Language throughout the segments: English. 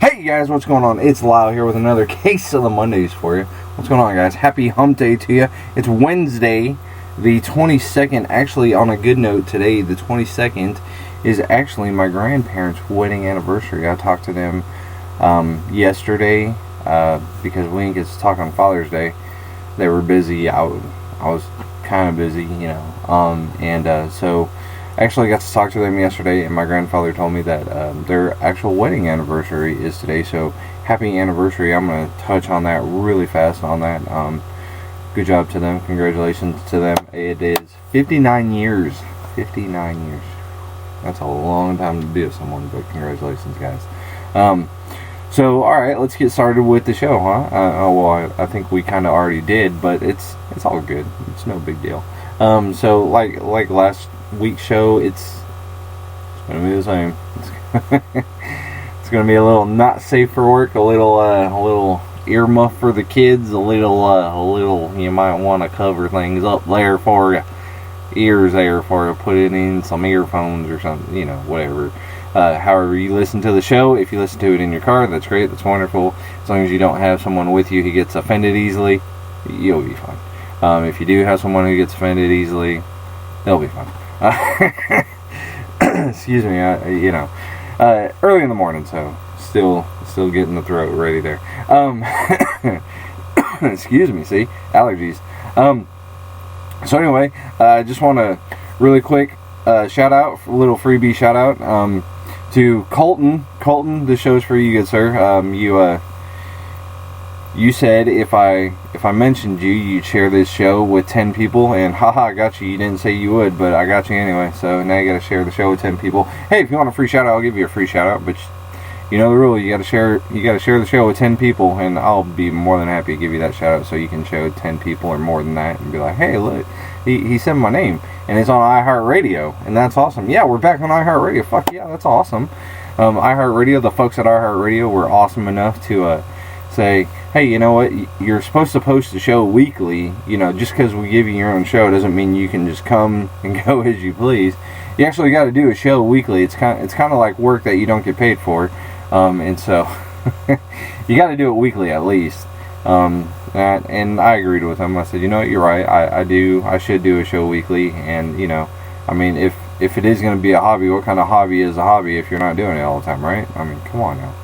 Hey guys, what's going on? It's Lyle here with another case of the Mondays for you. What's going on, guys? Happy hump day to you. It's Wednesday, the 22nd. Actually, on a good note, today, the 22nd, is actually my grandparents' wedding anniversary. I talked to them yesterday because we didn't get to talk on Father's Day. They were busy. I was kind of busy, so I actually got to talk to them yesterday, and my grandfather told me that their actual wedding anniversary is today, so happy anniversary. I'm going to touch on that really fast on that. Good job to them. Congratulations to them. It is 59 years. 59 years. That's a long time to be with someone, but congratulations, guys. So, alright, let's get started with the show, huh? I think we kind of already did, but it's all good. It's no big deal. So, like last week's show, it's gonna be the same. It's gonna be a little not safe for work, a little earmuff for the kids, a little you might want to cover things up there for you, ears there for you, put it in some earphones or something, whatever. However you listen to the show, if you listen to it in your car, that's great, that's wonderful. As long as you don't have someone with you who gets offended easily, you'll be fine. If you do have someone who gets offended easily, they'll be fine. Excuse me, early in the morning, so still getting the throat ready there. Excuse me, see, allergies. So anyway, I just want to really quick shout out, a little freebie shout out to Colton. Colton, this show's for you, good sir. You said if I mentioned you, you'd share this show with 10 people, and haha, I got you. You didn't say you would, but I got you anyway. So now you got to share the show with 10 people. Hey, if you want a free shout out, I'll give you a free shout out. But you know the rule. You got to share the show with 10 people, and I'll be more than happy to give you that shout out. So you can show 10 people or more than that, and be like, hey, look, he said my name, and it's on iHeartRadio, and that's awesome. Yeah, we're back on iHeartRadio. Fuck yeah, that's awesome. iHeartRadio, the folks at iHeartRadio were awesome enough to say, hey, you know what, you're supposed to post the show weekly. Just because we give you your own show doesn't mean you can just come and go as you please. You actually got to do a show weekly. It's kind of like work that you don't get paid for, and so you got to do it weekly at least. And I agreed with him. I said, you're right. I should do a show weekly. And if it is going to be a hobby, what kind of hobby is a hobby if you're not doing it all the time, right? Come on now.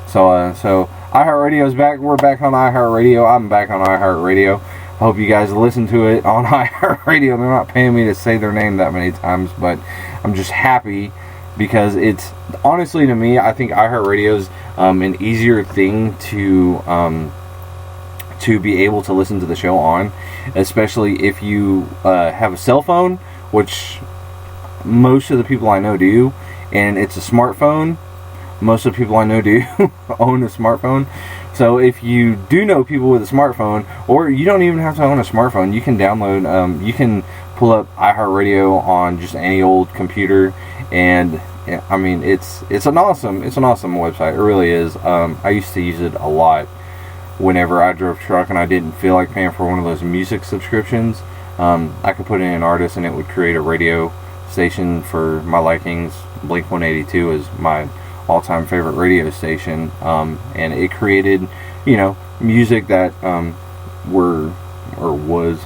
So iHeartRadio is back. We're back on iHeartRadio. I'm back on iHeartRadio. I hope you guys listen to it on iHeartRadio. They're not paying me to say their name that many times, but I'm just happy because it's, honestly, to me, I think iHeartRadio is an easier thing to be able to listen to the show on, especially if you have a cell phone, which most of the people I know do, and it's a smartphone. Most of the people I know do own a smartphone. So if you do know people with a smartphone, or you don't even have to own a smartphone, you can download, you can pull up iHeartRadio on just any old computer, and it's an awesome website. It really is. I used to use it a lot whenever I drove truck and I didn't feel like paying for one of those music subscriptions. I could put in an artist and it would create a radio station for my likings. Blink 182 is my all-time favorite radio station, and it created, music that was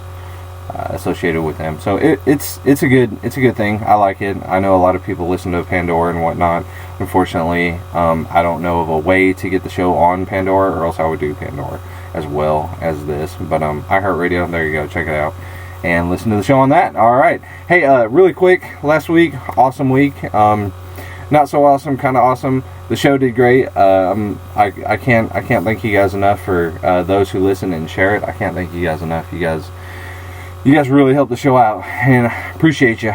associated with them. So it's a good thing. I like it. I know a lot of people listen to Pandora and whatnot. Unfortunately, I don't know of a way to get the show on Pandora, or else I would do Pandora as well as this. But iHeartRadio, there you go. Check it out and listen to the show on that. All right. Hey, really quick. Last week, awesome week. Not so awesome, kind of awesome. The show did great. I can't thank you guys enough for those who listen and share it. I can't thank you guys enough. You guys really helped the show out, and appreciate you.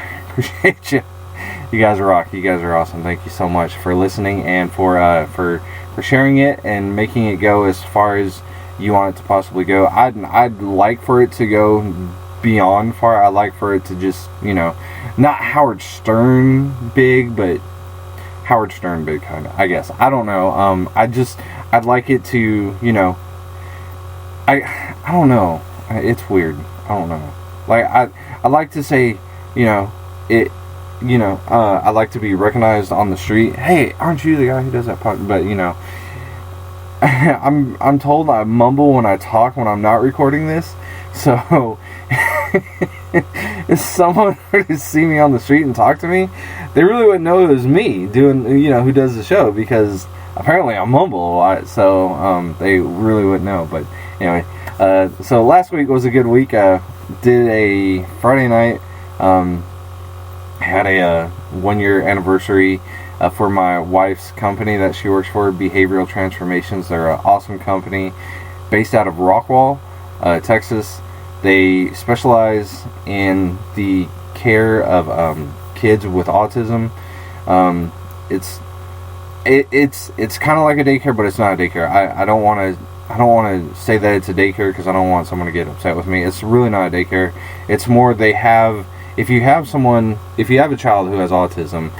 You guys rock. You guys are awesome. Thank you so much for listening and for sharing it and making it go as far as you want it to possibly go. I'd like for it to go beyond far. I'd like for it to just, not Howard Stern big, but Howard Stern big, kind of, I guess. I don't know. I'd like it to, I don't know. It's weird. I don't know. I like to say, it, I like to be recognized on the street. Hey, aren't you the guy who does that podcast? But, I'm told I mumble when I talk when I'm not recording this. So if someone were to see me on the street and talk to me, they really wouldn't know it was me doing, who does the show, because apparently I mumble a lot. So they really wouldn't know. But anyway, so last week was a good week. Did a Friday night. Had a 1-year anniversary for my wife's company that she works for, Behavioral Transformations. They're an awesome company based out of Rockwall, Texas. They specialize in the care of kids with autism. It's kind of like a daycare, but it's not a daycare. I don't want to say that it's a daycare because I don't want someone to get upset with me. It's really not a daycare. It's more if you have a child who has autism,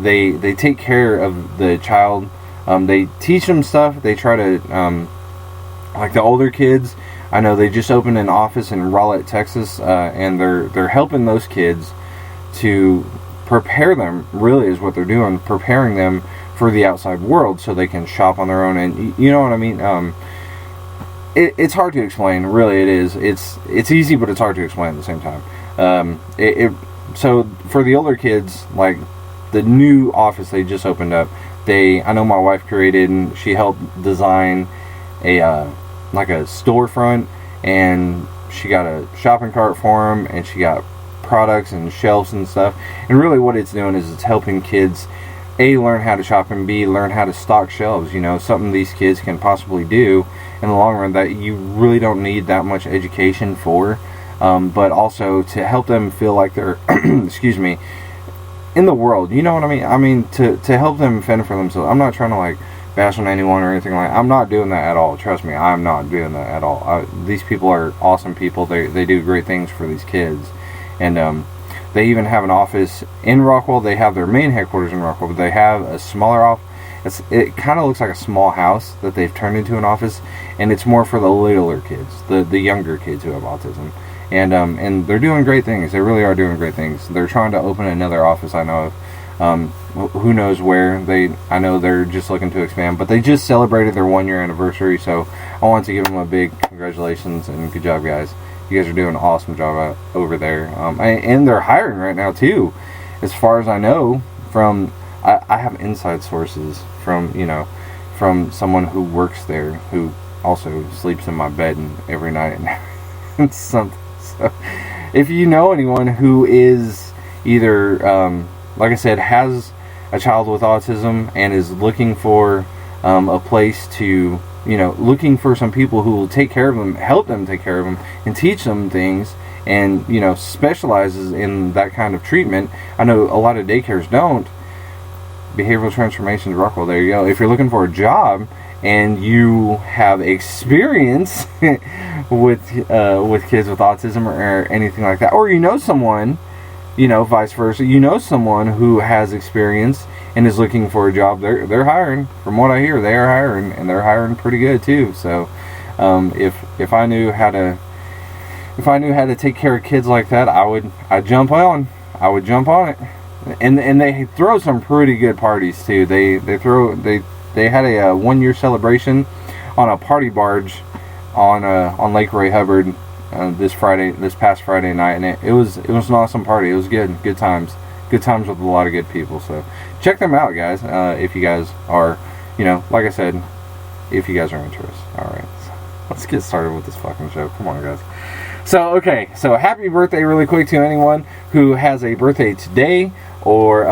they take care of the child. They teach them stuff. They try to, like the older kids, I know they just opened an office in Rowlett, Texas, and they're helping those kids to prepare them, really is what they're doing, preparing them for the outside world so they can shop on their own. And you know what I mean? It's hard to explain, really. It is. It's easy, but it's hard to explain at the same time. So for the older kids, like the new office they just opened up, I know my wife created and she helped design like a storefront, and she got a shopping cart for them, and she got products and shelves and stuff. And really what it's doing is it's helping kids A, learn how to shop, and B, learn how to stock shelves. Something these kids can possibly do in the long run that you really don't need that much education for. But also to help them feel like they're, excuse me, in the world. You know what I mean? I mean, to help them fend for themselves. I'm not trying to, like, bash on anyone or anything like that. I'm not doing that at all. Trust me, I'm not doing that at all. These people are awesome people. They do great things for these kids. And they even have an office in Rockwall. They have their main headquarters in Rockwall, but they have a smaller office. It kind of looks like a small house that they've turned into an office, and it's more for the littler kids, the younger kids who have autism. And they're doing great things. They really are doing great things. They're trying to open another office, I know of. Who knows where. I know they're just looking to expand, but they just celebrated their 1-year anniversary, so I want to give them a big congratulations and good job, guys. You guys are doing an awesome job over there. And they're hiring right now, too. As far as I know, I have inside sources from someone who works there, who also sleeps in my bed every night and something. So if you know anyone who is either, like I said, has a child with autism and is looking for a place to, looking for some people who will take care of them, help them take care of them, and teach them things, and, specializes in that kind of treatment. I know a lot of daycares don't. Behavioral Transformations Rockwell, there you go. If you're looking for a job and you have experience with kids with autism or anything like that, or someone, vice versa, someone who has experience and is looking for a job, they're hiring. From what I hear, they are hiring, and they're hiring pretty good too. So if I knew how to take care of kids like that, I'd jump on it. And they throw some pretty good parties too. They had a 1-year celebration on a party barge on Lake Ray Hubbard this past Friday night, and it was an awesome party. It was good times with a lot of good people. So check them out, guys, if you guys are, like I said, if you guys are interested. All right, so let's get started with this fucking show. Come on, guys. So happy birthday really quick to anyone who has a birthday today, or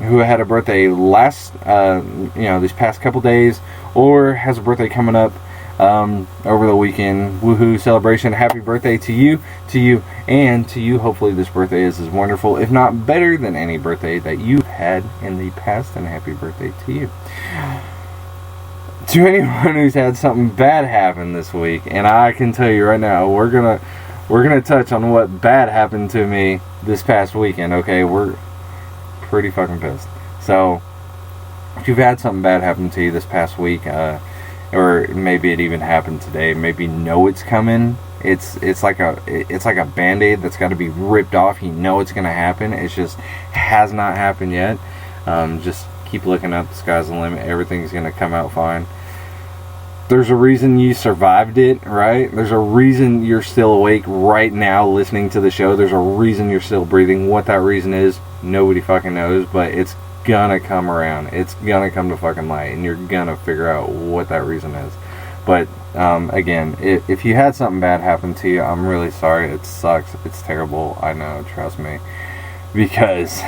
who had a birthday last these past couple days, or has a birthday coming up over the weekend. Woohoo celebration. Happy birthday to you, and to you. Hopefully this birthday is as wonderful, if not better, than any birthday that you had in the past, and happy birthday to you. To anyone who's had something bad happen this week, and I can tell you right now, we're gonna touch on what bad happened to me this past weekend. Okay, we're pretty fucking pissed. So if you've had something bad happen to you this past week, or maybe it even happened today, maybe know it's coming. It's like a Band-Aid that's got to be ripped off. You know it's gonna happen. It just has not happened yet. Just keep looking up. The sky's the limit. Everything's gonna come out fine. there's a reason you survived it, right? There's a reason you're still awake right now listening to the show. There's a reason you're still breathing. What that reason is, nobody fucking knows, but it's gonna come around. It's gonna come to fucking light, and you're gonna figure out what that reason is. But again, if you had something bad happen to you, I'm really sorry. It sucks. It's terrible. I know, trust me. Because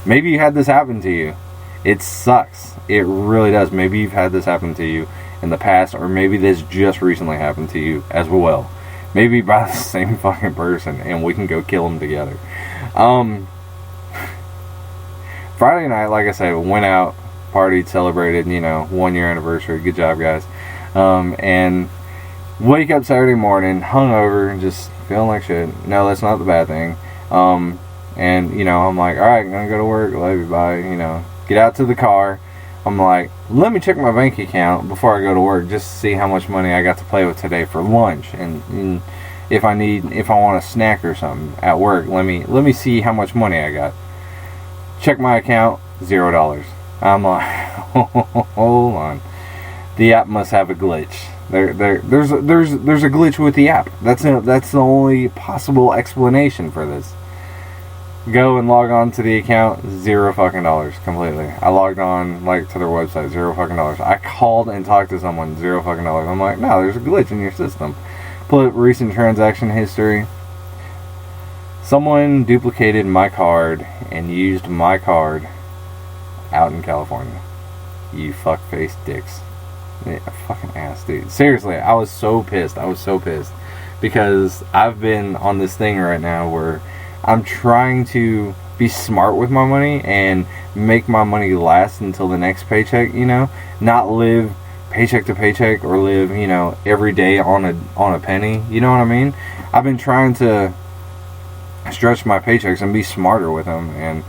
maybe you had this happen to you. It sucks. It really does. Maybe you've had this happen to you in the past, or maybe this just recently happened to you as well. Maybe by the same fucking person, and we can go kill them together. Friday night, like I said, went out, partied, celebrated, 1 year anniversary. Good job, guys. And wake up Saturday morning, hungover, just feeling like shit. No, that's not the bad thing. And, I'm like, alright, I'm gonna go to work, love you, bye, Get out to the car. I'm like, let me check my bank account before I go to work, just to see how much money I got to play with today for lunch, and if I want a snack or something at work, let me see how much money I got. Check my account, $0. I'm like, hold on, the app must have a glitch. There's a glitch with the app. That's the only possible explanation for this. Go and log on to the account, $0 fucking dollars completely. I logged on to their website, $0 fucking dollars. I called and talked to someone, $0 fucking dollars. I'm like, no, there's a glitch in your system. Pull up recent transaction history. Someone duplicated my card and used my card out in California. You fuck-faced dicks. Yeah, fucking ass, dude. Seriously, I was so pissed. Because I've been on this thing right now where I'm trying to be smart with my money and make my money last until the next paycheck, not live paycheck to paycheck or live, every day on a penny, you know what I mean? I've been trying to stretch my paychecks and be smarter with them, and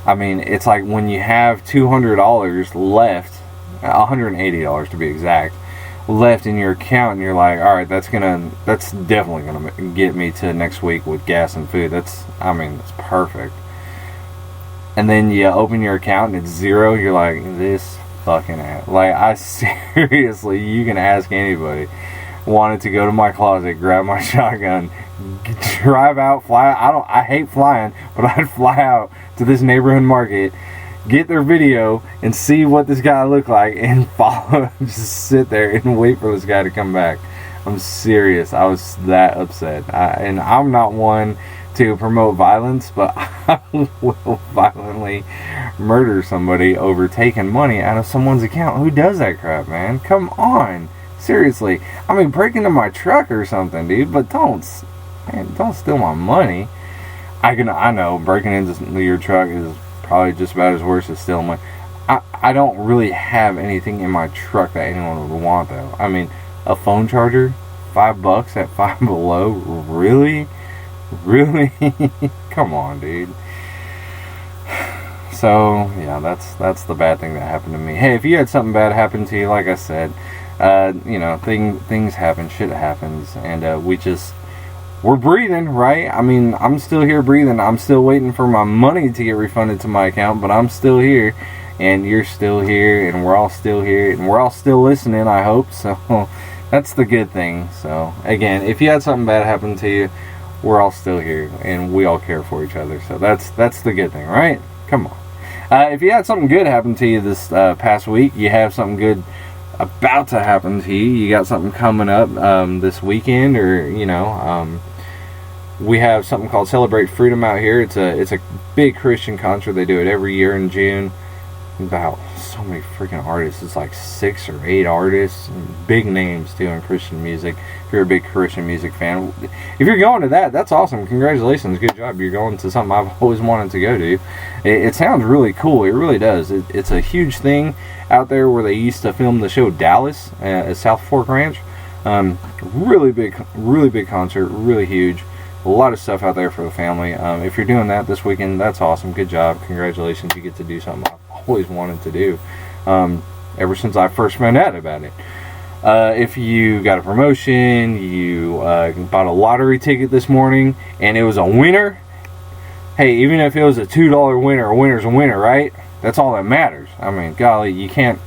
I mean, it's like when you have $200 left, $180 to be exact, left in your account, and you're like, alright, that's definitely gonna get me to next week with gas and food. That's perfect. And then you open your account and it's $0. You're like, this fucking ass. I seriously, you can ask anybody, wanted to go to my closet, grab my shotgun, drive out, fly. I hate flying, but I'd fly out to this neighborhood market, get their video and see what this guy looked like, and follow, just sit there and wait for this guy to come back. I'm serious. I was that upset. And I'm not one to promote violence, but I will violently murder somebody over taking money out of someone's account. Who does that crap, man? Come on. Seriously. Break into my truck or something, dude, but don't steal my money. I know breaking into your truck is probably just about as worse as stealing money. I don't really have anything in my truck that anyone would want, though. A phone charger, $5 at Five Below, really? Come on, dude. So yeah, that's the bad thing that happened to me. Hey, if you had something bad happen to you, like I said, things happen, shit happens, and we're breathing, right? I'm still here breathing. I'm still waiting for my money to get refunded to my account, but I'm still here, and you're still here, and we're all still here, and we're all still listening, I hope. So that's the good thing. So again, if you had something bad happen to you, we're all still here, and we all care for each other. So that's the good thing, right? Come on. If you had something good happen to you this past week, you have something good about to happen to you, you got something coming up this weekend, or we have something called Celebrate Freedom out here. It's a big Christian concert. They do it every year in June. About so many freaking artists. It's like 6 or 8 artists, big names too in Christian music. If you're a big Christian music fan, if you're going to that, that's awesome. Congratulations, good job. You're going to something I've always wanted to go to. It sounds really cool. It really does. It's a huge thing out there where they used to film the show Dallas at South Fork Ranch. Really big concert, really huge. A lot of stuff out there for the family. If you're doing that this weekend, that's awesome. Good job. Congratulations. You get to do something I've always wanted to do ever since I first found out about it. If you got a promotion, you bought a lottery ticket this morning, and it was a winner, hey, even if it was a $2 winner, a winner's a winner, right? That's all that matters. Golly, you can't